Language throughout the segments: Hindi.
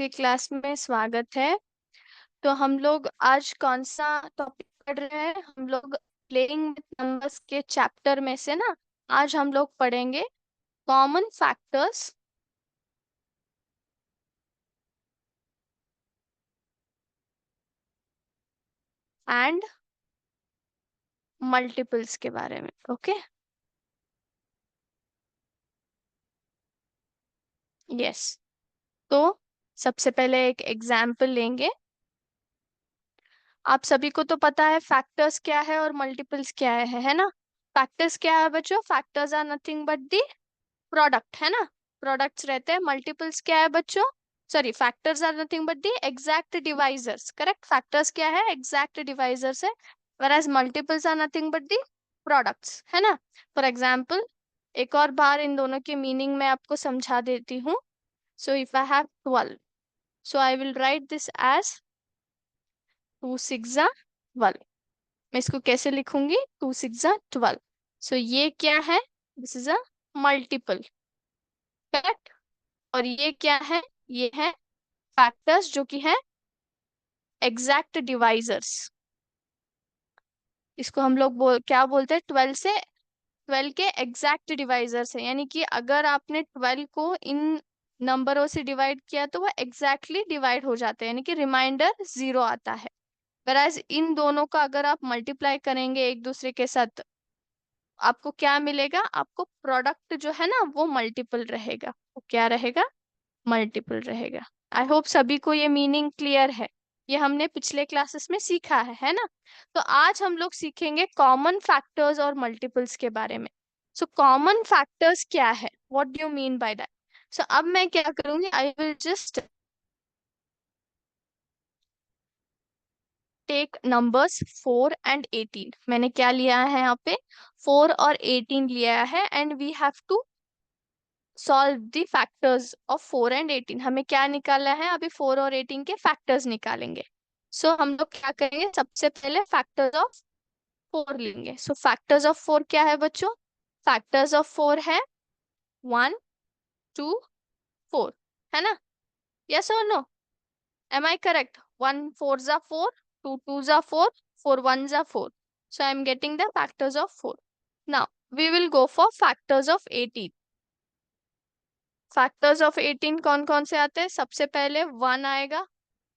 की क्लास में स्वागत है। तो हम लोग आज कौन सा टॉपिक पढ़ रहे हैं? हम लोग प्लेइंग विथ नंबर्स के चैप्टर में से ना आज हम लोग पढ़ेंगे कॉमन फैक्टर्स एंड मल्टीपल्स के बारे में। Okay, yes. तो सबसे पहले एक एग्जाम्पल लेंगे। आप सभी को तो पता है फैक्टर्स क्या है और मल्टीपल्स क्या है ना? फैक्टर्स क्या है बच्चों? Factors are nothing but the product, है ना? प्रोडक्ट्स रहते हैं। मल्टीपल्स क्या है बच्चों? Sorry, factors are nothing but the exact divisors. Correct, factors क्या है? एग्जैक्ट डिवाइजर्स है। whereas multiples are nothing but the products, है ना? फॉर एग्जाम्पल, एक और बार इन दोनों के मीनिंग मैं आपको समझा देती हूँ। So if I have 12, so I will write this as 2 6 12। मैं इसको कैसे लिखूंगी? 2 6 12। सो ये क्या है? This is a multiple. Correct. और ये क्या है? ये है फैक्टर्स जो कि है एग्जैक्ट डिवाइजर्स। इसको हम लोग क्या बोलते हैं? 12 से 12 के एग्जैक्ट डिवाइजर्स है। यानी कि अगर आपने 12 को इन नंबरों से डिवाइड किया तो वह एग्जैक्टली डिवाइड हो जाते हैं, यानी कि रिमाइंडर 0 आता है। whereas इन दोनों का अगर आप मल्टीप्लाई करेंगे एक दूसरे के साथ, आपको क्या मिलेगा? आपको प्रोडक्ट जो है ना वो मल्टीपल रहेगा। वो क्या रहेगा? मल्टीपल रहेगा। आई होप सभी को ये मीनिंग क्लियर है। ये हमने पिछले क्लासेस में सीखा है ना? तो आज हम लोग सीखेंगे कॉमन फैक्टर्स और मल्टीपल्स के बारे में। सो कॉमन फैक्टर्स क्या है? What do you mean by that? So अब मैं क्या करूंगी, I will just take numbers 4 and 18। मैंने क्या लिया है यहाँ पे? 4 और 18 लिया है and we have to solve the factors of 4 and 18। हमें क्या निकालना है? अभी 4 और 18 के फैक्टर्स निकालेंगे। सो हम लोग क्या करेंगे? सबसे पहले फैक्टर्स ऑफ 4 लेंगे। सो फैक्टर्स ऑफ 4 क्या है बच्चों? फैक्टर्स ऑफ 4 है 1 2 4, है ना? यस और नो? M I correct? 1 4 जा 4, 2 2 जा 4, 4 1 जा 4। So I am getting the factors of 4। Now we will go for factors of 18। Factors of 18 कौन कौन से आते हैं? सबसे पहले 1 आएगा,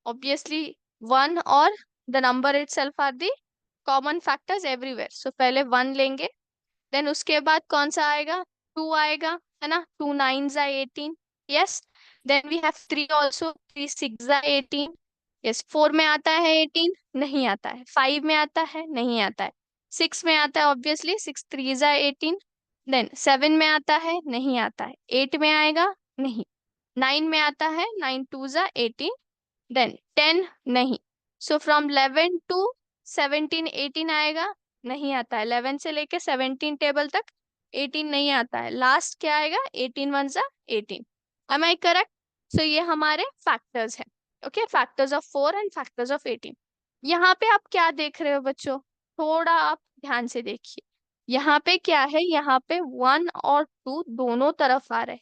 ऑब्वियसली। 1 और the number itself are the common factors everywhere. So पहले 1 लेंगे। देन उसके बाद कौन सा आएगा? 2 आएगा, है ना? 2 9 जा 18। Yes. Then we have 3 also, 3 6 जा 18। यस। 4 में आता है 18? नहीं आता है। 5 में आता है? नहीं आता है। 6 में आता है ऑब्वियसली, 6 3 जा 18। देन 7 में आता है? नहीं आता है। 8 में आएगा? नहीं। 9 में आता है? 9 2 जा 18। देन 10 नहीं। सो फ्रॉम 11 टू 17 18 आएगा? नहीं आता है। 11 से लेके 17 टेबल तक 18 नहीं आता है। लास्ट क्या आएगा? 18 वन जा 18। M I correct? सो ये हमारे फैक्टर्स है। Okay, factors of 4 and factors of 18। यहाँ पे आप क्या देख रहे हो बच्चों? थोड़ा आप ध्यान से देखिए। यहाँ पे क्या है? यहाँ पे 1 और 2 दोनों तरफ आ रहे हैं,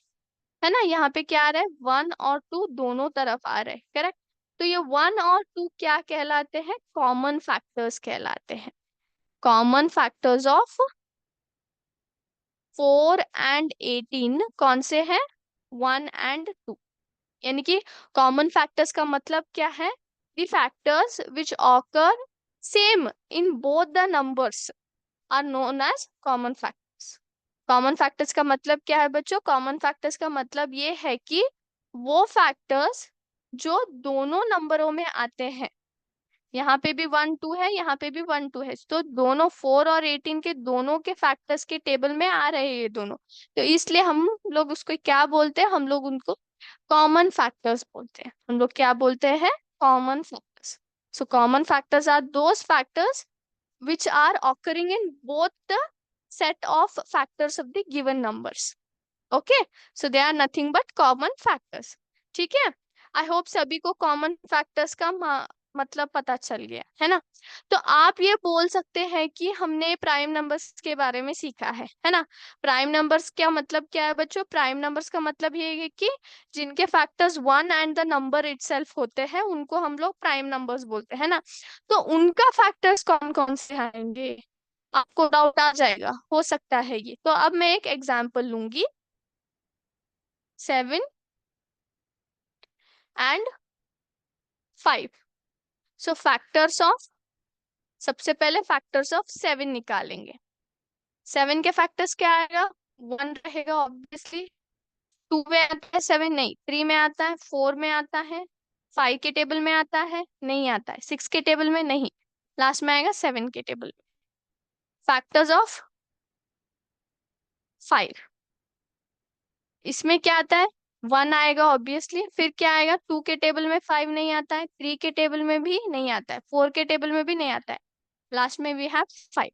है ना? यहाँ पे क्या आ रहा है? 1 और 2 दोनों तरफ आ रहे हैं। करेक्ट। तो ये 1 और 2 क्या कहलाते हैं? कॉमन फैक्टर्स कहलाते हैं। कॉमन फैक्टर्स ऑफ 4 एंड 18 कौन से हैं? 1 एंड 2। यानी कि कॉमन फैक्टर्स का मतलब क्या है? The factors which occur same in both the numbers are known as common factors. Common factors का मतलब क्या है बच्चों? कॉमन फैक्टर्स का मतलब ये है कि वो फैक्टर्स जो दोनों नंबरों में आते हैं, यहाँ पे भी 1 2 है, यहाँ पे भी 1 2 है, तो दोनों 4 और 18 के दोनों के फैक्टर्स के टेबल में आ रहे हैं ये दोनों। तो इसलिए हम लोग उसको क्या बोलते हैं? हम लोग उनको कॉमन फैक्टर्स बोलते हैं। हम लोग क्या बोलते हैं? Common factors. So common factors are those factors which are occurring in both the set of factors of the given numbers. Okay, so they are nothing but common factors. ठीक है? आई होप सभी को कॉमन फैक्टर्स का मतलब पता चल गया है ना। तो आप ये बोल सकते हैं कि हमने प्राइम नंबर्स के बारे में सीखा है ना। प्राइम नंबर्स क्या मतलब क्या है बच्चों? प्राइम नंबर्स का मतलब ये है कि जिनके factors one and the number itself होते हैं उनको हम लोग प्राइम नंबर्स बोलते हैं ना। तो उनका फैक्टर्स कौन कौन से आएंगे? आपको डाउट आ जाएगा, हो सकता है ये। तो अब मैं एक एग्जांपल लूंगी, 7 and 5। सो फैक्टर्स ऑफ, सबसे पहले फैक्टर्स ऑफ 7 निकालेंगे। 7 के फैक्टर्स क्या आएगा? 1 रहेगा ऑब्वियसली। 2 में आता है 7? नहीं। 3 में आता है? 4 में आता है? 5 के टेबल में आता है? नहीं आता है। 6 के टेबल में? नहीं। लास्ट में आएगा 7 के टेबल में। फैक्टर्स ऑफ 5, इसमें क्या आता है? 1 आएगा ऑब्वियसली। फिर क्या आएगा? 2 के टेबल में 5 नहीं आता है, 3 के टेबल में भी नहीं आता है, 4 के टेबल में भी नहीं आता है, लास्ट में वी हैव 5।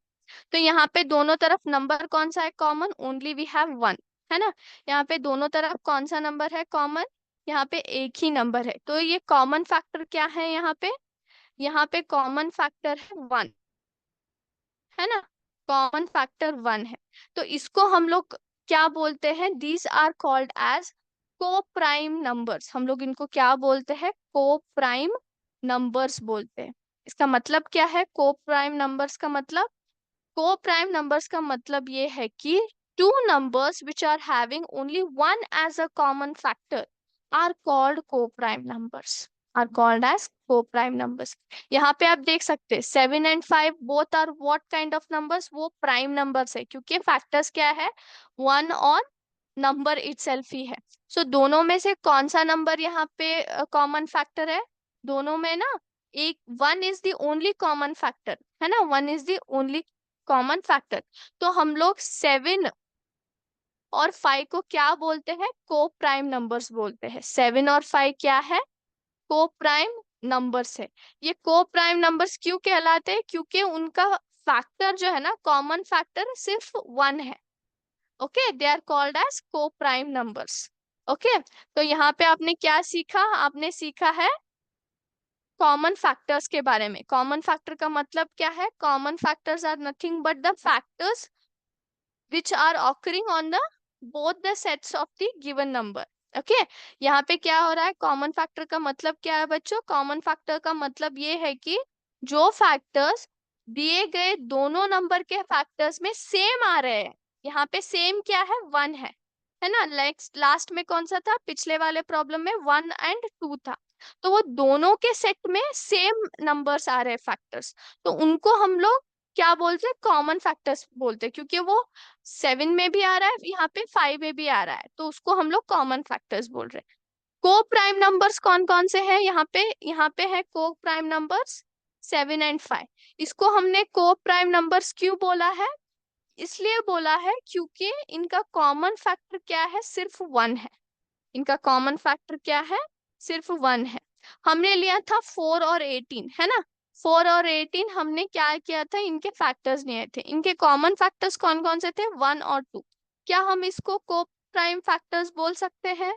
तो यहाँ पे दोनों तरफ नंबर कौन सा है कॉमन? ओनली वी हैव 1, है ना। यहाँ पे दोनों तरफ कौन सा नंबर है कॉमन? यहाँ पे एक ही नंबर है। तो ये कॉमन फैक्टर क्या है यहाँ पे? यहाँ पे कॉमन फैक्टर है 1, है ना। कॉमन फैक्टर 1 है। तो इसको हम लोग क्या बोलते हैं? दीज आर कॉल्ड एज को प्राइम नंबर्स। हम लोग इनको क्या बोलते हैं? को प्राइम नंबर्स बोलते हैं। इसका मतलब क्या है को प्राइम नंबर्स का मतलब? को प्राइम नंबर्स का मतलब ये है कि two numbers which are having only one as a common factor are called co prime numbers, are called as को प्राइम नंबर्स। यहाँ पे आप देख सकते हैं 7 and 5 both are what kind of numbers? वो प्राइम नंबर्स है, क्योंकि फैक्टर्स क्या है? 1 और नंबर इटसेल्फ ही है। सो दोनों में से कौन सा नंबर यहाँ पे कॉमन फैक्टर है? दोनों में ना एक 1 is the only common factor, है ना। 1 is the only common factor. तो हम लोग 7 और 5 को क्या बोलते हैं? को प्राइम नंबर्स बोलते हैं। 7 और 5 क्या है? को प्राइम नंबर्स है। ये को प्राइम नंबर्स क्यों कहलाते हैं? क्योंकि उनका फैक्टर जो है ना, कॉमन फैक्टर सिर्फ 1 है। Okay, they are called as को प्राइम नंबर्स। ओके, तो यहाँ पे आपने क्या सीखा? आपने सीखा है कॉमन फैक्टर्स के बारे में। कॉमन फैक्टर का मतलब क्या है? Common factors are nothing but the factors which are occurring on the both the sets of the given number। Okay, यहाँ पे क्या हो रहा है? कॉमन फैक्टर का मतलब क्या है बच्चों? कॉमन फैक्टर का मतलब ये है कि जो फैक्टर्स दिए गए दोनों नंबर के फैक्टर्स में सेम आ रहे हैं। यहाँ पे सेम क्या है? 1 है ना। लास्ट में कौन सा था? पिछले वाले प्रॉब्लम में 1 and 2 था। तो वो दोनों के सेट में सेम नंबर्स आ रहे हैं फैक्टर्स, तो उनको हम लोग क्या बोलते हैं? कॉमन फैक्टर्स बोलते हैं, क्योंकि वो 7 में भी आ रहा है, यहाँ पे 5 में भी आ रहा है, तो उसको हम लोग कॉमन फैक्टर्स बोल रहे हैं। को प्राइम नंबर्स कौन कौन से हैं यहाँ पे है को प्राइम नंबर्स 7 and 5। इसको हमने को प्राइम नंबर्स क्यों बोला है? इसलिए बोला है क्योंकि इनका कॉमन फैक्टर क्या है? सिर्फ 1 है। इनका कॉमन फैक्टर क्या है? सिर्फ 1 है। हमने लिया था 4 और 18, है ना। 4 और 18 हमने क्या किया था? इनके फैक्टर्स लिए थे। इनके कॉमन फैक्टर्स कौन कौन से थे? 1 और 2। क्या हम इसको को प्राइम फैक्टर्स बोल सकते हैं?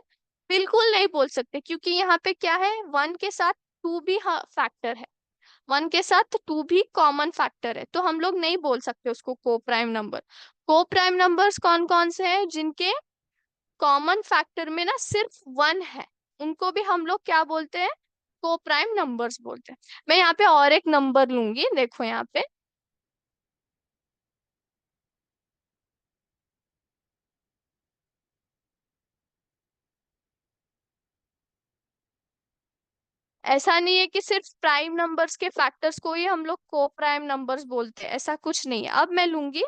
बिल्कुल नहीं बोल सकते, क्योंकि यहाँ पे क्या है? 1 के साथ 2 भी फैक्टर है, 1 के साथ 2 भी कॉमन फैक्टर है, तो हम लोग नहीं बोल सकते उसको को प्राइम नंबर। को प्राइम नंबर्स कौन कौन से हैं? जिनके कॉमन फैक्टर में ना सिर्फ 1 है, उनको भी हम लोग क्या बोलते हैं? को प्राइम नंबर्स बोलते हैं। मैं यहाँ पे और एक नंबर लूंगी, देखो यहाँ पे ऐसा नहीं है कि सिर्फ प्राइम नंबर्स के फैक्टर्स को ही हम लोग को प्राइम नंबर्स बोलते हैं, ऐसा कुछ नहीं है। अब मैं लूंगी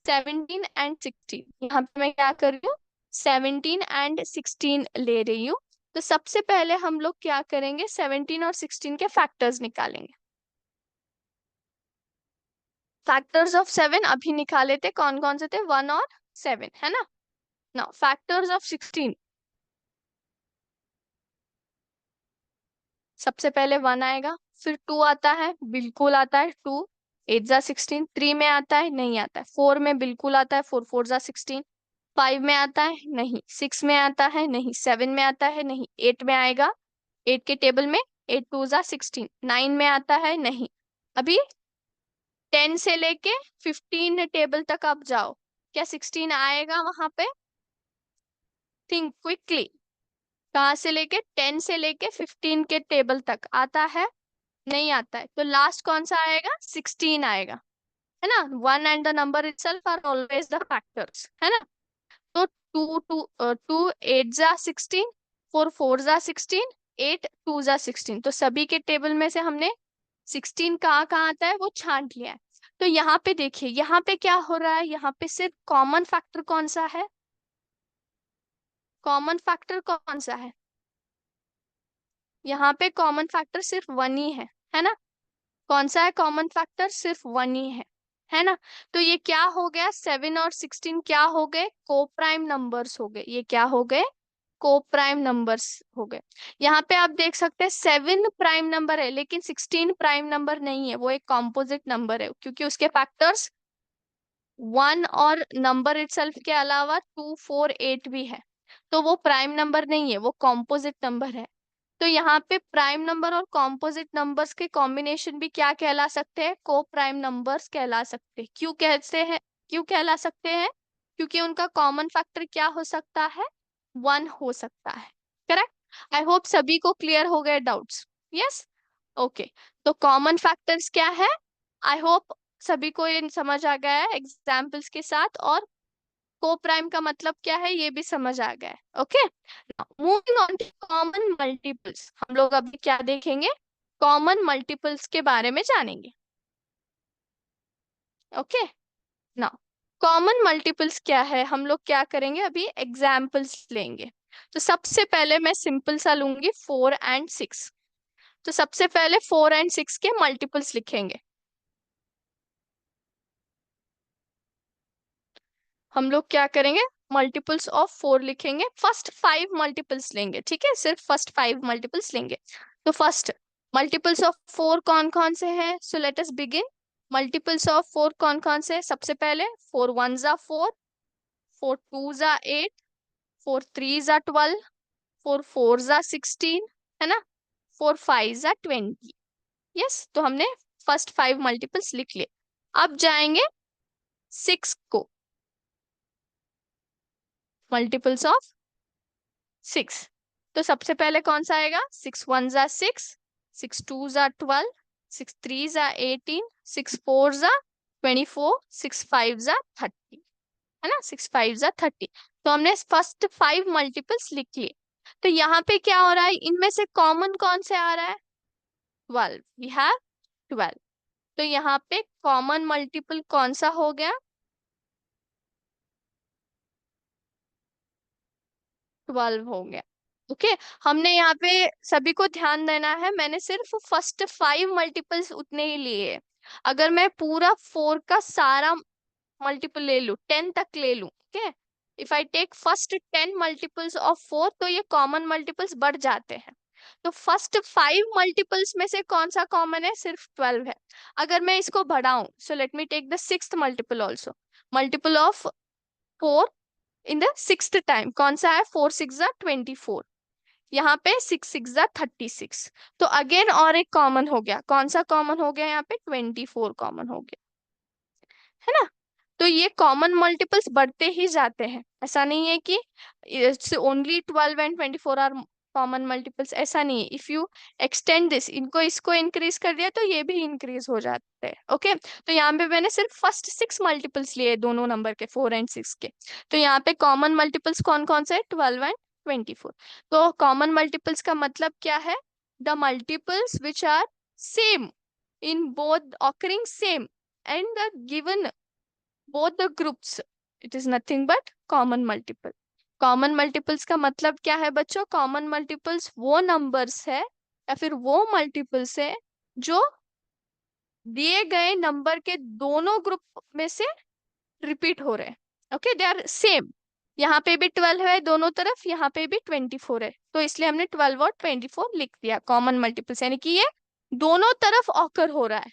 17 and 16। यहाँ पे मैं क्या कर रही हूँ? 17 and 16 ले रही हूँ। तो सबसे पहले हम लोग क्या करेंगे? 17 और 16 के फैक्टर्स निकालेंगे। फैक्टर्स ऑफ 7 अभी निकाले थे, कौन कौन से थे? 1 और 7, है ना। नाउ फैक्टर्स ऑफ 16, सबसे पहले 1 आएगा, फिर 2 आता है, बिल्कुल आता है 2। 8 जा 16। 3 में आता है? नहीं आता है। 4 में बिल्कुल आता है, 4 4 जा 16। 5 में आता है? नहीं। 6 में आता है? नहीं। 7 में आता है? नहीं। 8 में आएगा? 8 के टेबल में 8 2 जा 16, 9 में आता है नहीं। अभी 10 से लेके 15 टेबल तक आप जाओ, क्या 16 आएगा वहां पे? Think quickly. कहाँ से लेके 10 से लेके 15 के टेबल तक आता है? नहीं आता है। तो लास्ट कौन सा आएगा? 16 आएगा, है ना। One and the number itself are always the factors, है ना। तो टू टू टू 8 जा 16, 4 4 जा 16, 8 2 जा 16। तो सभी के टेबल में से हमने 16 कहाँ कहाँ आता है वो छांट लिया है। तो यहाँ पे देखिए, यहाँ पे क्या हो रहा है, यहाँ पे सिर्फ कॉमन फैक्टर कौन सा है? कॉमन फैक्टर कौन सा है? यहाँ पे कॉमन फैक्टर सिर्फ वन ही है ना। कौन सा है कॉमन फैक्टर? सिर्फ वन ही है ना। तो ये क्या हो गया, 7 और 16 क्या हो गए? को प्राइम नंबर्स हो गए। ये क्या हो गए? को प्राइम नंबर्स हो गए। यहाँ पे आप देख सकते हैं 7 प्राइम नंबर है लेकिन 16 प्राइम नंबर नहीं है, वो एक कॉम्पोजिट नंबर है क्योंकि उसके फैक्टर्स 1 और नंबर इटसेल्फ के अलावा 2 4 8 भी है। तो वो प्राइम नंबर नहीं है, वो कॉम्पोजिट नंबर है। तो यहाँ पे प्राइम नंबर और कॉम्पोजिट नंबर्स के कॉम्बिनेशन भी क्या कहला सकते हैं? को प्राइम नंबर्स कहला सकते हैं। क्यों कहते हैं? क्यों कहला सकते हैं? क्योंकि उनका कॉमन फैक्टर क्या हो सकता है? 1 हो सकता है। करेक्ट। आई होप सभी को क्लियर हो गए डाउट्स। Yes, okay. तो कॉमन फैक्टर्स क्या है? आई होप सभी को ये समझ आ गया है एग्जाम्पल्स के साथ, और को प्राइम का मतलब क्या है ये भी समझ आ गया है। Okay, moving on to common multiples, हम लोग अभी क्या देखेंगे? कॉमन मल्टीपल्स के बारे में जानेंगे। ओके, ना कॉमन मल्टीपल्स क्या है, हम लोग क्या करेंगे अभी? एग्जाम्पल्स लेंगे। तो सबसे पहले मैं सिंपल सा लूंगी 4 एंड 6। तो सबसे पहले 4 एंड 6 के मल्टीपल्स लिखेंगे। हम लोग क्या करेंगे? मल्टीपल्स ऑफ 4 लिखेंगे। फर्स्ट 5 मल्टीपल्स लेंगे, ठीक है, सिर्फ फर्स्ट 5 मल्टीपल्स लेंगे। तो फर्स्ट मल्टीपल्स ऑफ 4 कौन कौन से हैं? सो let us begin. Multiples of 4 कौन कौन से हैं? सबसे पहले 4 1 जा 4, 4 2 जा 8, 4 3 जा 12, 4 4 जा 16, है ना, 4 5 जा 20। यस, तो हमने फर्स्ट 5 मल्टीपल्स लिख लिए। अब जाएंगे 6 को, मल्टीपल्स ऑफ 6। तो सबसे पहले कौन सा आएगा? 6 1 जा 6, 6 2 जा 12, 6 3 जा 18, 6 4 जा 24, 6 5 जा 30, है ना, 6 5 जा 30। तो हमने फर्स्ट 5 मल्टीपल्स लिख लिए। तो यहाँ पे क्या हो रहा है, इनमें से कॉमन कौन से आ रहा है? 12, वी हैव 12। तो यहाँ पे कॉमन मल्टीपल कौन सा हो गया? 12 हो गया। ओके, हमने यहाँ पे सभी को ध्यान देना है, मैंने सिर्फ फर्स्ट 5 मल्टीपल्स उतने ही लिए। अगर मैं पूरा 4 का सारा मल्टीपल ले लूं, 10 तक ले लूं, okay, if I take first 10 multiples of 4, तो ये कॉमन मल्टीपल्स बढ़ जाते हैं। तो फर्स्ट 5 मल्टीपल्स में से कौन सा कॉमन है? सिर्फ 12 है। अगर मैं इसको बढ़ाऊं, so let me take the sixth multiple also. Multiple of 4 in the sixth time कौन सा है? 4 6 जा 24, यहाँ पे 6 6 जा 36। तो अगेन और एक कॉमन हो गया। कौन सा कॉमन हो गया? यहाँ पे 24 कॉमन हो गया, है ना। तो ये कॉमन मल्टीपल्स बढ़ते ही जाते हैं, ऐसा नहीं है कि only 12 and 24 are common multiples, ऐसा नहीं है। इफ यू एक्सटेंड दिस, इनको इसको इंक्रीज कर दिया तो ये भी इंक्रीज हो जाते हैं। ओके, तो यहाँ पे मैंने सिर्फ फर्स्ट 6 मल्टीपल्स लिए दोनों नंबर के, 4 एंड 6 के। तो यहाँ पे कॉमन मल्टीपल्स कौन कौन से है? 12 एंड 24। तो कॉमन मल्टीपल्स का मतलब क्या है? The multiples which are same in both, occurring same and the given both the groups, it is nothing but common multiple। Common multiples का मतलब क्या है बच्चों? कॉमन मल्टीपल्स वो नंबर्स है या फिर वो मल्टीपल्स है जो दिए गए नंबर के दोनों ग्रुप में से रिपीट हो रहे हैं। Okay, they are same. यहाँ पे भी 12 है दोनों तरफ, यहाँ पे भी 24 है, तो इसलिए हमने 12 और 24 लिख दिया कॉमन मल्टीपल्स, यानी कि ये दोनों तरफ ऑकर हो रहा है।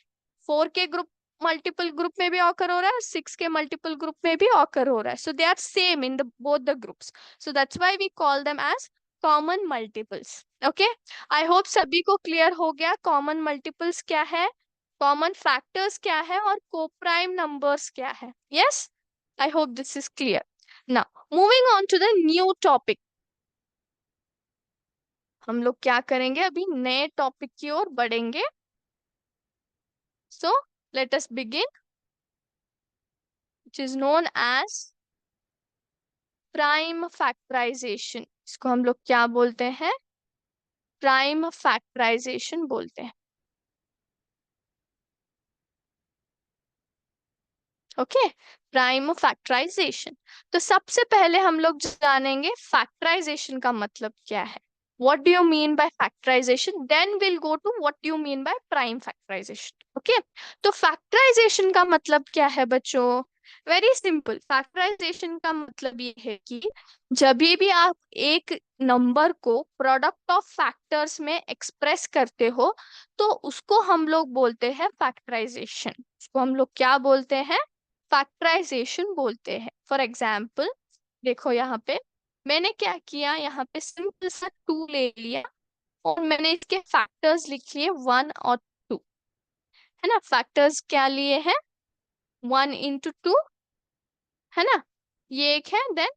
4 के ग्रुप मल्टीपल ग्रुप में भी ऑकर हो रहा है और 6 के मल्टीपल ग्रुप में भी ऑकर हो रहा है। So they are same in the both the groups, so that's why we call them as common multiples. Okay, I hope सभी को क्लियर हो गया कॉमन मल्टीपल्स क्या है, कॉमन फैक्टर्स क्या है, और कोप्राइम नंबर्स क्या है. Yes, I hope this is clear. Now moving on to the new topic. हम लोग क्या करेंगे, अभी नए टॉपिक की ओर बढ़ेंगे. So let us begin, which is known as prime factorization. इसको हम लोग क्या बोलते हैं, प्राइम फैक्टराइजेशन बोलते हैं. Okay, prime factorization. तो सबसे पहले हम लोग जानेंगे फैक्टराइजेशन का मतलब क्या है. What do you mean by factorization, then will go to what do you mean by prime factorization. Okay, तो फैक्टराइजेशन का मतलब क्या है बच्चों, वेरी सिंपल. फैक्टराइजेशन का मतलब ये है कि जब भी आप एक नंबर को प्रोडक्ट ऑफ फैक्टर्स में एक्सप्रेस करते हो, तो उसको हम लोग बोलते हैं फैक्टराइजेशन. उसको हम लोग क्या बोलते हैं, फैक्टराइजेशन बोलते हैं. फॉर एग्जाम्पल देखो, यहाँ पे मैंने क्या किया, यहाँ पे सिंपल सा टू ले लिया और मैंने इसके फैक्टर्स लिख लिए 1 और 2. है ना, फैक्टर्स क्या लिए हैं, 1 into 2, है ना, ये एक है, देन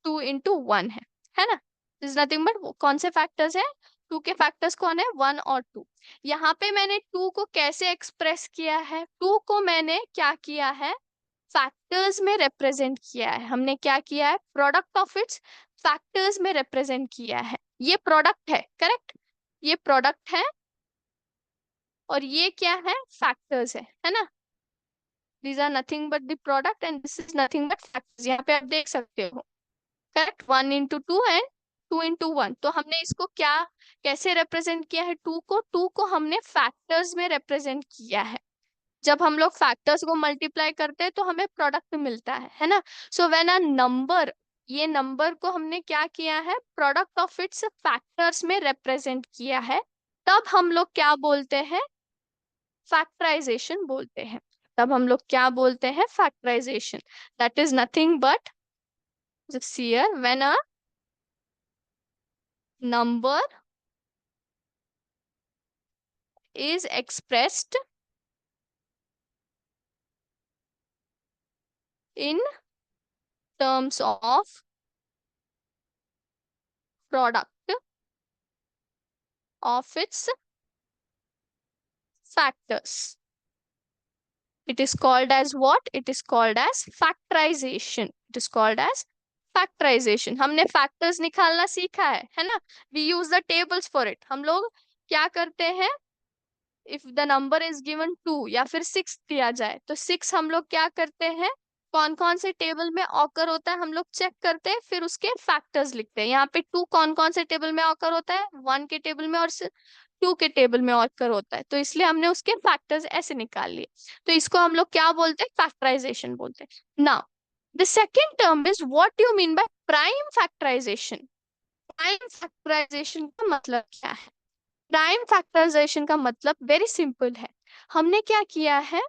2 into 1 है ना. इज नथिंग बट कौन से फैक्टर्स है, टू के फैक्टर्स कौन है, 1 और 2. यहाँ पे मैंने टू को कैसे एक्सप्रेस किया है, टू को मैंने क्या किया है, फैक्टर्स में रिप्रेजेंट किया है. हमने क्या किया है, प्रोडक्ट ऑफ इट्स फैक्टर्स में रिप्रेजेंट किया है. ये प्रोडक्ट है, करेक्ट, ये प्रोडक्ट है, और ये क्या है, फैक्टर्स है ना. These are nothing but the product and this is nothing but factors. यहाँ पे आप देख सकते हो, करेक्ट, 1 into 2 एंड 2 into 1. तो हमने इसको क्या, कैसे रिप्रेजेंट किया है, टू को हमने फैक्टर्स में रिप्रेजेंट किया है. जब हम लोग फैक्टर्स को मल्टीप्लाई करते हैं तो हमें प्रोडक्ट मिलता है ना. सो व्हेन अ नंबर, ये नंबर को हमने क्या किया है, प्रोडक्ट ऑफ इट्स फैक्टर्स में रिप्रेजेंट किया है, तब हम लोग क्या बोलते हैं, फैक्टराइजेशन बोलते हैं. तब हम लोग क्या बोलते हैं, factorization. That is nothing but here when a number is expressed in terms of product of its factors, it is called as what, it is called as factorization. It is called as factorization. हमने factors निकालना सीखा है ना. we use the tables for it. हम लोग क्या करते हैं, if the number is given 2 या फिर 6 दिया जाए, तो 6 हम लोग क्या करते हैं, कौन कौन से टेबल में ऑकर होता है हम लोग चेक करते हैं, फिर उसके फैक्टर्स लिखते हैं. यहाँ पे 2 कौन कौन से टेबल में ऑकर होता है, 1 के टेबल में और 2 के टेबल में ऑकर होता है, तो इसलिए हमने उसके फैक्टर्स ऐसे निकाल लिए. तो इसको हम लोग क्या बोलते हैं, फैक्टराइजेशन बोलते हैं. Now the second term is what you mean by prime factorization. Prime factorization का मतलब क्या है, प्राइम फैक्टराइजेशन का मतलब वेरी सिंपल है. हमने क्या किया है,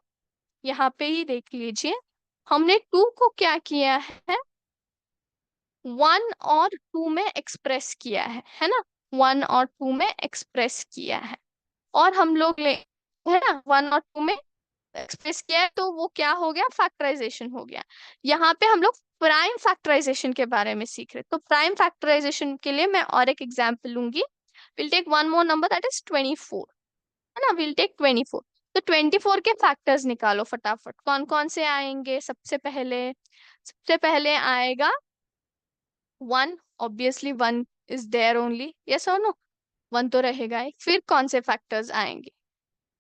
यहाँ पे ही देख लीजिए, हमने टू को क्या किया है, 1 और 2 में एक्सप्रेस किया है ना, 1 और 2 में एक्सप्रेस किया है, और हम लोग ले, है ना, 1 और 2 में एक्सप्रेस किया है, तो वो क्या हो गया, फैक्टराइजेशन हो गया. यहाँ पे हम लोग प्राइम फैक्टराइजेशन के बारे में सीख रहे. तो प्राइम फैक्टराइजेशन के लिए मैं और एक एग्जाम्पल लूंगी. Will take one more number, that is 24, है ना, विल टेक 24. तो 24 के फैक्टर्स निकालो फटाफट, कौन कौन से आएंगे. सबसे पहले आएगा 1, obviously 1 is there only, yes और नो, 1 तो रहेगा ही. फिर कौन से फैक्टर्स आएंगे,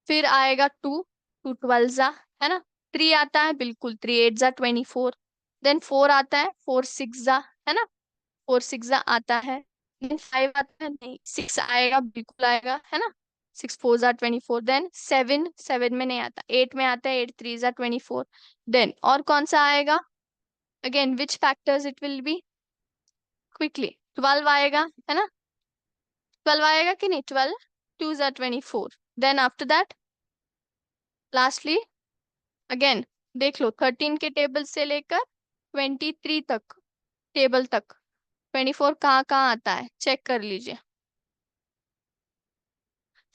फिर आएगा 2, 2 12 जा, है ना. 3 आता है, बिल्कुल, 3 8 जा 24. देन 4 आता है, 4 6 जा, है ना, 4 6 जा आता है. देन 5 आता है, नहीं 6 आएगा, बिल्कुल आएगा, है ना, 6 4 जा 24. देन 7, 7 में नहीं आता, 8 में आता है, 8 3 जा 24. देन और कौन सा आएगा, again which factors it will be, quickly, 12 आएगा, है ना, 12 आएगा कि नहीं, 12 2 जा 24. Then after that lastly again देख लो, 13 के टेबल से लेकर 23 तक, टेबल तक 24 कहाँ कहाँ आता है, चेक कर लीजिए.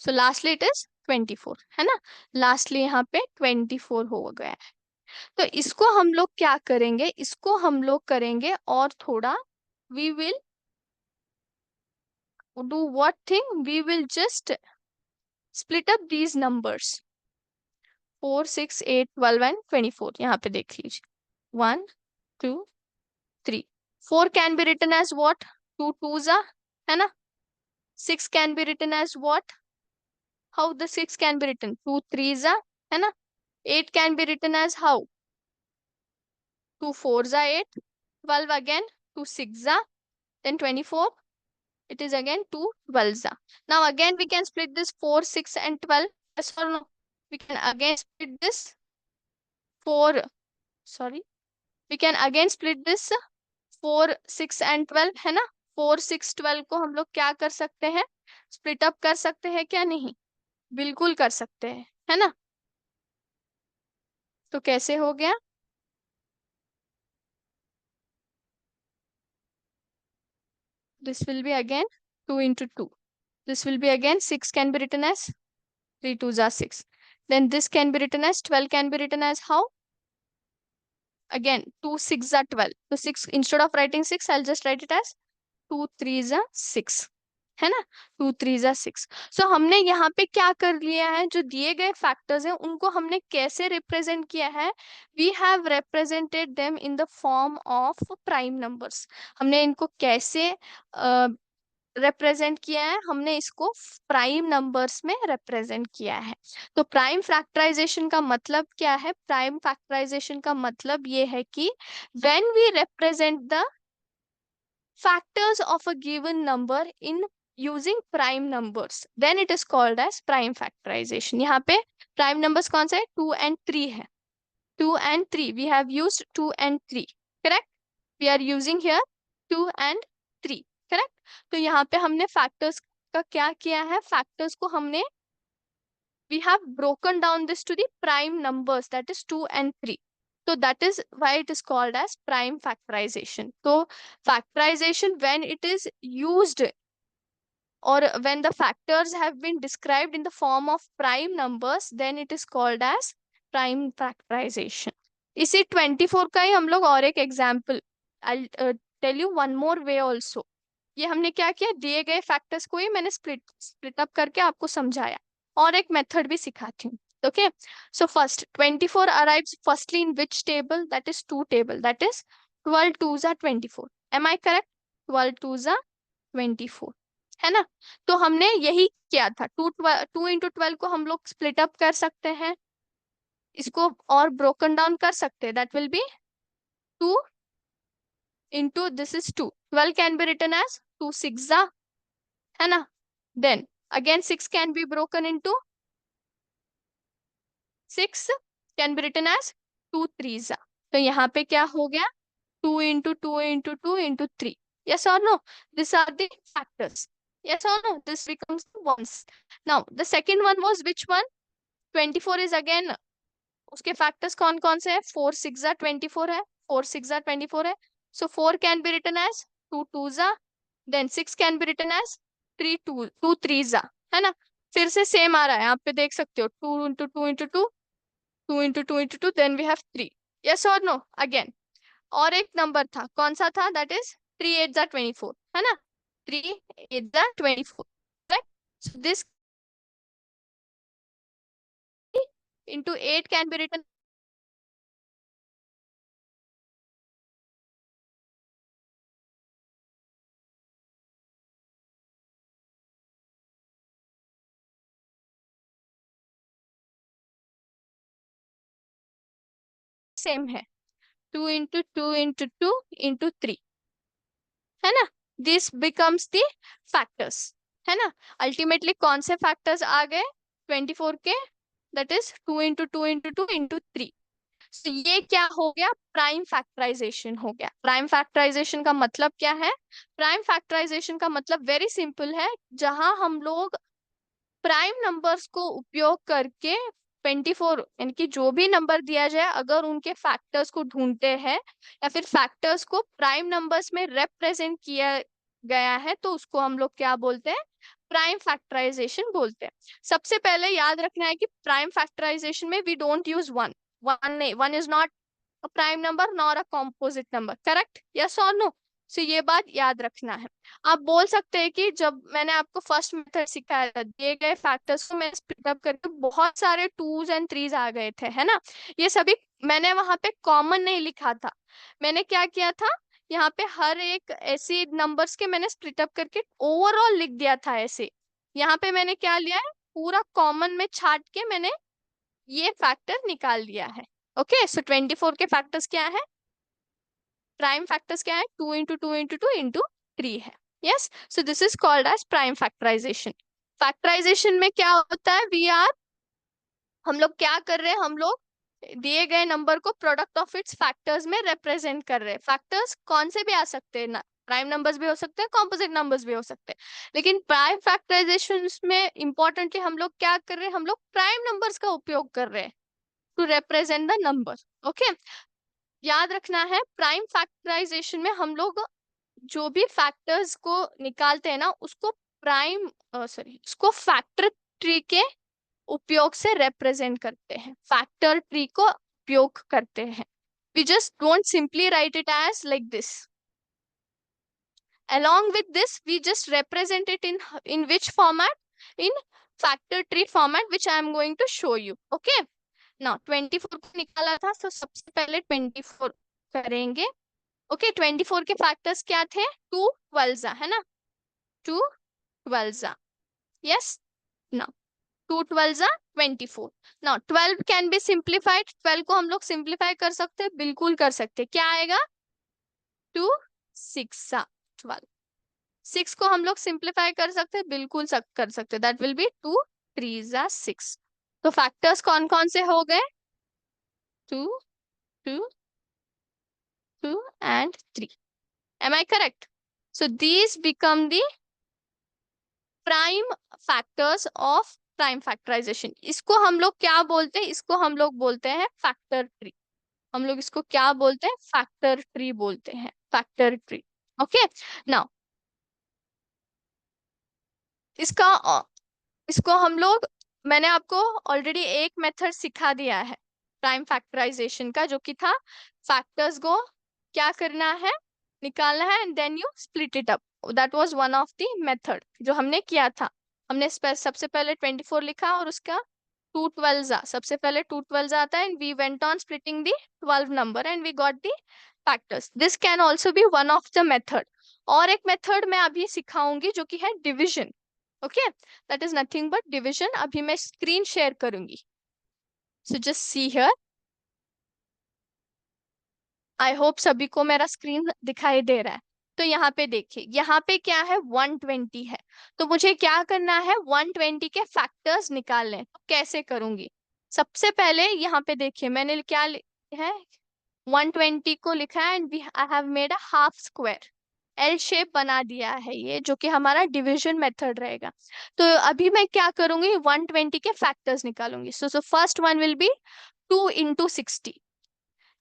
सो लास्टली इट इज 24, है ना। लास्टली यहाँ पे 24 हो गया है। तो इसको हम लोग क्या करेंगे, इसको हम लोग करेंगे और थोड़ा, we will do what thing, we will just split up these numbers 4 6 8 12 and 24। यहाँ पे देख लीजिए 1 2 3। 4 can be written as what, 2 2s, है ना। 6 can be written as what, how the 6 can be written, 2 3s, है ना। 8 can be written as how, 2 4s 8। 12 again, 2 6s, then 24, it is again 2 12s. Now again we can split this 4 6 and 12, yes or no. We can again split this 4, sorry, we can again split this 4 6 and 12, है ना। 4 6 12 को हम लोग क्या कर सकते हैं, स्प्लिट अप कर सकते हैं क्या, नहीं, बिल्कुल कर सकते हैं, है ना। तो कैसे हो गया, this will be again 2 into 2, this will be again 6 can be written as 3 2s are 6, then this can be written as 12 can be written as how, again 2 6 are 12, so 6, instead of writing 6 I'll just write it as 2 3s are 6, है ना। 2 3s are 6। सो हमने यहाँ पे क्या कर लिया है, जो दिए गए फैक्टर्स हैं उनको हमने कैसे रिप्रेजेंट किया है, we have represented them in the form of prime numbers. हमने इनको कैसे रिप्रेजेंट किया है, हमने इसको प्राइम नंबर्स में रिप्रेजेंट किया है। तो प्राइम फैक्टराइजेशन का मतलब क्या है, प्राइम फैक्टराइजेशन का मतलब ये है कि when we represent the factors of a given number in using prime numbers, then it is called as prime factorization। यहाँ पे prime numbers कौन सा है, 2 and 3 है। 2 and 3, we have used 2 and 3, correct, we are using here 2 and 3, correct। तो यहाँ पे हमने factors का क्या किया है, factors को हमने, we have broken down this to the prime numbers, that is 2 and 3। So that is why it is called as prime factorization। So factorization, when it is used or when the factors have been described in the form of prime numbers, then it is called as prime factorization। इसी 24 का ही हम लोग और एक example, I'll tell you one more way also। ये हमने क्या किया, दिए गए फैक्टर्स को ही मैंने स्प्लिट अप करके आपको समझाया, और एक मेथड भी सिखाती हूँ। Okay, so first 24 arrives firstly in which table, that is 2 table, that is 12 2s are 24, am I correct, 12 2s are 24, है ना। तो हमने यही किया था, 2 into 12 को हम लोग स्प्लिट अप कर सकते हैं, इसको और ब्रोकन डाउन कर सकते हैं, that will be 2 into this is 2, 12 can be written as 2 6, है ना। then again 6 can be broken into 6 can be written as 2 3s। तो यहाँ पे क्या हो गया, 2 into 2 into 2 into 3, yes or no, these are the factors, yes or no, this becomes the ones। now the second one was which one, 24 is again, उसके फैक्टर्स कौन कौन से हैं, 4 6 24 है, 4 6 24 है, so 4 can be written as 2 2s, then 6 can be written as 2 3s, है ना। फिर से सेम आ रहा है, यहाँ पे देख सकते हो 2 into 2 into 2, 2 into 2 into 2, then we have 3, yes or no again। और एक नंबर था, कौन सा था, दैट इज 3 8 24, है ना। 3 8 24, right. so this into 8 can be written same है, 2 into 2 into 2 into 3, है ना। दिस बिकम्स द फैक्टर्स, है ना। अल्टीमेटली कौन से फैक्टर्स आ गए 24 के, that is 2 into 2 into 2 into 3। तो ये क्या हो गया, प्राइम फैक्टराइजेशन हो गया। प्राइम फैक्टराइजेशन का मतलब क्या है, प्राइम फैक्टराइजेशन का मतलब वेरी सिंपल है, जहां हम लोग प्राइम नंबर्स को उपयोग करके 24, यानी कि जो भी नंबर दिया जाए अगर उनके फैक्टर्स को ढूंढते हैं या फिर फैक्टर्स को प्राइम नंबर्स में रिप्रेजेंट किया गया है, तो उसको हम लोग क्या बोलते हैं, प्राइम फैक्टराइजेशन बोलते हैं। सबसे पहले याद रखना है कि प्राइम फैक्टराइजेशन में we don't use one. One is not a prime number nor a composite number, correct, yes और नो? सो ये बात याद रखना है। आप बोल सकते हैं कि जब मैंने आपको फर्स्ट मेथड सिखाया था, दिए गए फैक्टर्स को मैं स्प्लिट अप करके बहुत सारे टूज एंड थ्रीज आ गए थे, है ना? ये सभी मैंने वहां पे कॉमन नहीं लिखा था। मैंने क्या किया था, यहाँ पे हर एक ऐसे नंबर्स के मैंने स्प्लिट अप करके ओवरऑल लिख दिया था ऐसे। यहाँ पे मैंने क्या लिया है, पूरा कॉमन में छाट के मैंने ये फैक्टर निकाल लिया है। ओके, सो 24 के फैक्टर्स क्या है, प्राइम फैक्टर्स क्या है, 2 into 2 into 2 into 3 है। Yes, so this is called as prime factorization. Factorization में क्या होता है, हम लोग क्या कर रहे हैं, हम लोग दिए गए नंबर को प्रोडक्ट ऑफ इट्स फैक्टर्स में रिप्रेजेंट कर रहे हैं। फैक्टर्स कौन से भी आ सकते हैं ना, प्राइम नंबर्स भी हो सकते हैं, कॉम्पोजिट नंबर्स भी हो सकते हैं, लेकिन प्राइम फैक्टराइजेशन में इंपॉर्टेंटली हम लोग क्या कर रहे हैं, हम लोग प्राइम नंबर्स का उपयोग कर रहे हैं to represent the number. Okay, याद रखना है प्राइम फैक्टराइजेशन में हम लोग जो भी फैक्टर्स को निकालते हैं ना, उसको प्राइम उसको फैक्टर ट्री के उपयोग से रिप्रेजेंट करते हैं, फैक्टर ट्री को उपयोग करते हैं। We just don't simply write it as like this. Along with this, we just represent it in which format? In factor tree format, which I am going to show you. Okay. Now 24 को निकाला था, तो सबसे पहले 24 करेंगे। ओके, 24 के फैक्टर्स क्या थे, 2 12 है ना, 2 12। Yes, now 2 12 24। Now 12 can be simplified, 12 को हम लोग सिंप्लीफाई कर सकते हैं, बिल्कुल कर सकते हैं। क्या आएगा, 2 6 12। 6 को हम लोग सिंप्लीफाई कर सकते हैं, बिल्कुल कर सकते हैं, दैट विल बी 2 3 6। तो फैक्टर्स कौन कौन से हो गए, 2 2 2 and 3। am I correct? So these become the prime factors of prime factorization। इसको हम लोग क्या बोलते हैं, इसको हम लोग बोलते हैं फैक्टर ट्री। हम लोग इसको क्या बोलते हैं, फैक्टर ट्री बोलते हैं, फैक्टर ट्री। ओके, नाउ इसका इसको हम लोग, मैंने आपको ऑलरेडी एक मेथड सिखा दिया है प्राइम फैक्टराइजेशन का, जो कि था फैक्टर्स को क्या करना है, निकालना है, and then you split it up. That was one of the method जो हमने किया था। हमने सबसे पहले 24 लिखा और उसका 2 12 सबसे पहले 2 12 आता है, and we went on splitting the 12 number and we got the factors. This can also be one of the method. और एक मेथड मैं अभी सिखाऊंगी जो कि है division. Okay, that is nothing but division. अभी मैं स्क्रीन शेयर करूंगी, so just see here. I hope सभी को मेरा स्क्रीन दिखाई दे रहा है। तो यहाँ पे देखिए, यहाँ पे क्या है, 120 है, तो मुझे क्या करना है, 120 के फैक्टर्स निकालने। तो कैसे करूंगी, सबसे पहले यहाँ पे देखिए मैंने क्या है, 120 को लिखा है and I have made a half square, L shape बना दिया है, ये जो कि हमारा डिवीजन मेथड रहेगा। तो अभी मैं क्या करूंगी, 120 के फैक्टर्स निकालूंगी। So first one will be 2 into 60,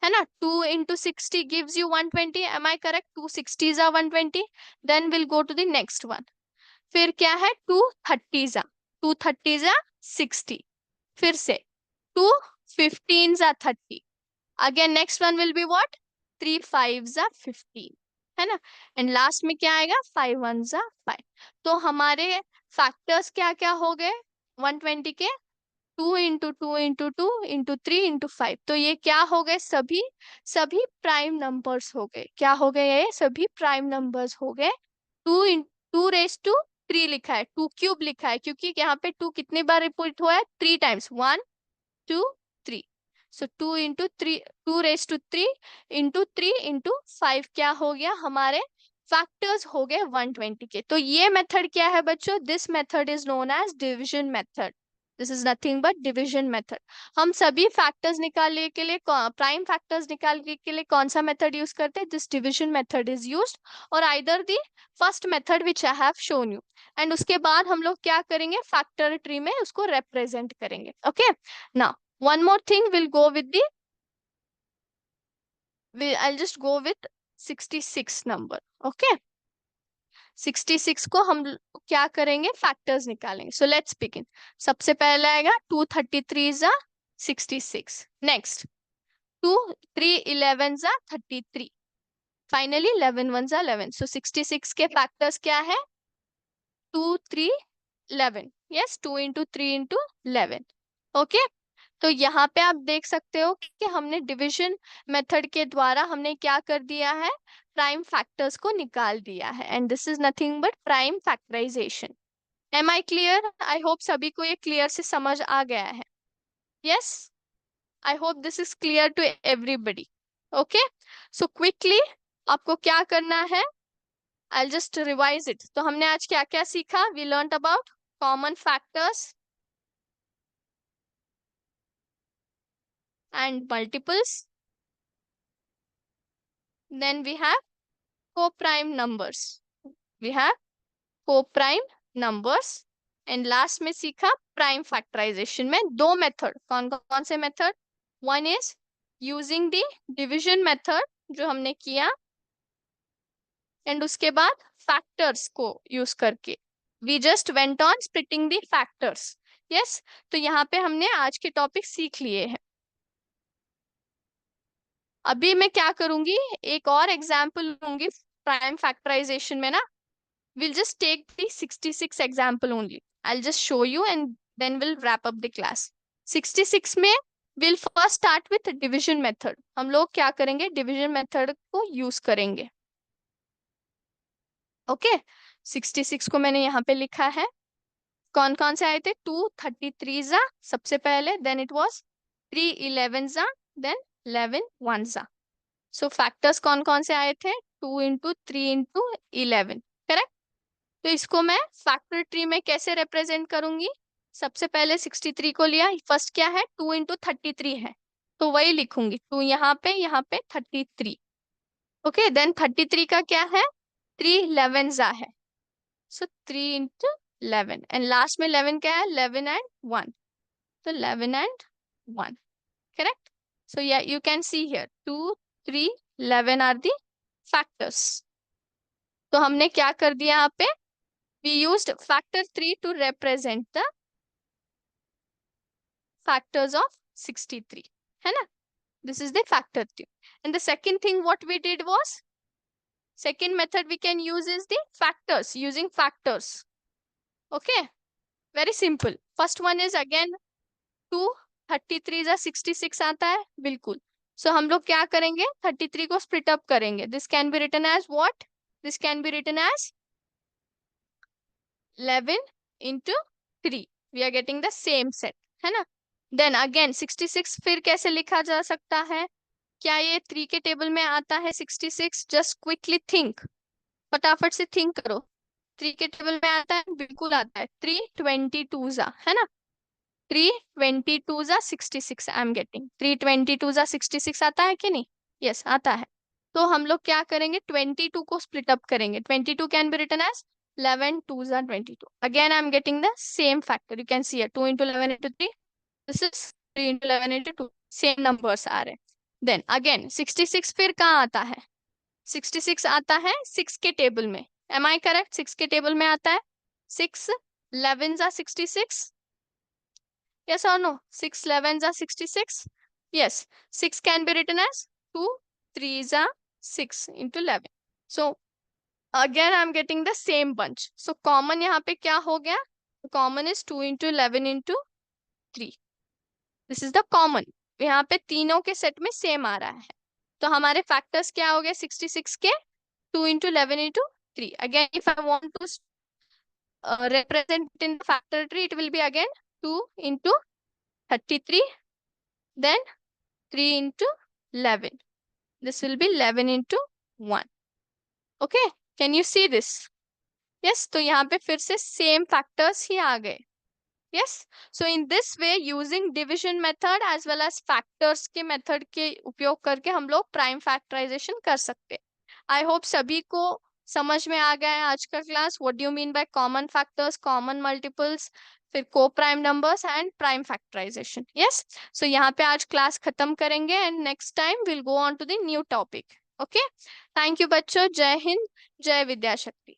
है ना, 2 into 60 gives you 120। am I correct? 2 60s are 120। then we'll go to the next one। फिर क्या है, 2 30s are 2 30s are 60। फिर से 2 15s are 30। again next one will be what, 3 5s are 15, है ना, एंड लास्ट में क्या आएगा, 5 1s are 5। तो हमारे फैक्टर्स क्या क्या हो गए 120 के, 2 into 2 into 2 into 3 into 5। तो ये क्या हो गए, सभी सभी प्राइम नंबर्स हो गए। क्या हो गए, ये सभी प्राइम नंबर्स हो गए। 2 × 2 raised to 3 लिखा है, 2 क्यूब लिखा है, क्योंकि यहाँ पे 2 कितनी बार रिपीट हुआ है, 3 times, 1 2 3। So 2 into 3, 2 raised to 3 into 3 into 5 क्या हो गया, हमारे फैक्टर्स हो गए 120 के। तो ये मेथड क्या है बच्चों, this method is known as division method. This is nothing but division method. हम सभी फैक्टर्स निकालने के लिए, प्राइम फैक्टर्स निकालने के लिए कौन सा मेथड यूज करते हैं, this division method is used, और either the first method which I have shown you. And उसके बाद हम लोग क्या करेंगे, फैक्टर ट्री में उसको रिप्रेजेंट करेंगे। Okay, now one more thing, I'll just go with 66 number. Okay, 66 को हम क्या करेंगे, फैक्टर्स निकालेंगे. So let's begin. सबसे पहले आएगा 233 जा 66. नेक्स्ट 2 3 11 जा 33. फाइनली 11 1 जा 11. सो 66 के फैक्टर्स क्या है, 2 3 11. Yes, 2 into 3 into 11. ओके. तो यहाँ पे आप देख सकते हो कि हमने डिविजन मेथड के द्वारा हमने क्या कर दिया है, प्राइम फैक्टर्स को निकाल दिया है. And this is nothing but prime factorization. Am I clear? I hope सभी को ये क्लियर से समझ आ गया है. Yes, I hope this is clear to everybody. Okay. So quickly आपको क्या करना है, आई जस्ट रिवाइज इट. तो हमने आज क्या क्या सीखा, we learn about common factors and multiples. Then we have co-prime numbers. We have co-prime numbers. And last में सीखा prime factorization में दो मेथड. कौन कौन से method, one is using the division method जो हमने किया, and उसके बाद factors को यूज करके we just went on splitting the factors. yes, तो यहाँ पे हमने आज के टॉपिक सीख लिए हैं. अभी मैं क्या करूंगी, एक और एग्जाम्पल लूंगी प्राइम फैक्टराइजेशन में ना. Will just take the 66 example only. I just show you and then will wrap up the class. 66 में will first start with division method. हम लोग क्या करेंगे, डिविजन मेथड को यूज करेंगे. ओके. 66 को मैंने यहाँ पे लिखा है. कौन कौन से आए थे, 233 जा सबसे पहले, देन इट वाज 3 11 जा, देन 11 1 जा. सो फैक्टर्स कौन कौन से आए थे, 2 इंटू 3 इंटू 11. करेक्ट. तो इसको मैं फैक्टर ट्री में कैसे रिप्रेजेंट करूंगी, सबसे पहले 63 को लिया, फर्स्ट क्या है 2 इंटू 33 है, तो वही लिखूंगी 2 यहाँ पे 33. ओके. देन 33 का क्या है, 3 11 जा है, सो 3 इंटू 11. एंड लास्ट में 11 क्या है, 11 एंड 1, तो 11 एंड 1. करेक्ट. सो या you can see here 2 3 11 are the factors. तो हमने क्या कर दिया यहाँ पे, we used factor 3 to represent the factors of 63, है ना. This is the factor 3. And the second thing what we did was, second method we can use is the factors, using factors. Okay, very simple. First one is again 2 33 जा 66 आता है, बिल्कुल. सो हम लोग क्या करेंगे, 33 को स्प्लिट अप करेंगे. This can be written as what, this can be written as 11 into 3. We are getting the same set, है ना. देन अगेन 66 फिर कैसे लिखा जा सकता है, क्या ये 3 के टेबल में आता है 66, जस्ट क्विकली थिंक, फटाफट से थिंक करो. 3 के टेबल में आता है, बिल्कुल आता है. 3 22 जा, है ना. 3 22 जा 66 आई एम गेटिंग. 3 22 जा 66 आता है कि नहीं, यस आता है. तो हम लोग क्या करेंगे, 22 को स्प्लिट अप करेंगे. 22 कैन बी रिटन एज 11 2 जा 22. Again I am getting the same factor, you can see here 2 into 11 into 3, this is 3 into 11 into 2. Same numbers आ रहे हैं. देन अगेन 66 फिर कहाँ आता है, 66 आता है 6 के टेबल में. एम आई करेक्ट, 6 के टेबल में आता है. 6 11 जा 66, yes or no, 6 11 जा 66. yes, 6 can be written as 2 3 जा 6 into 11. so again I am getting the same bunch. so common यहाँ पे क्या हो गया, common is 2 into 11 into 3. this is the common. यहाँ पे तीनों के सेट में सेम आ रहा है. तो हमारे फैक्टर्स क्या हो गए 66 के, 2 into 11 into 3. again if I want to represent it in the factor tree, it will be again 2 into 33, then 3 into 11. This will be 11 into 1. Okay, can you see this? Yes, तो यहाँ पे फिर से same factors ही आ गए. Yes, so in this way using division method as well as factors के method के उपयोग करके हम लोग prime factorization कर सकते हैं. I hope सभी को समझ में आ गया है आज का class. What do you mean by common factors, common multiples, फिर co prime numbers and prime factorisation. Yes, so यहाँ पे आज क्लास खत्म करेंगे and next time will go on to the new topic. Okay, thank you बच्चों. जय हिंद, जय विद्याशक्ति.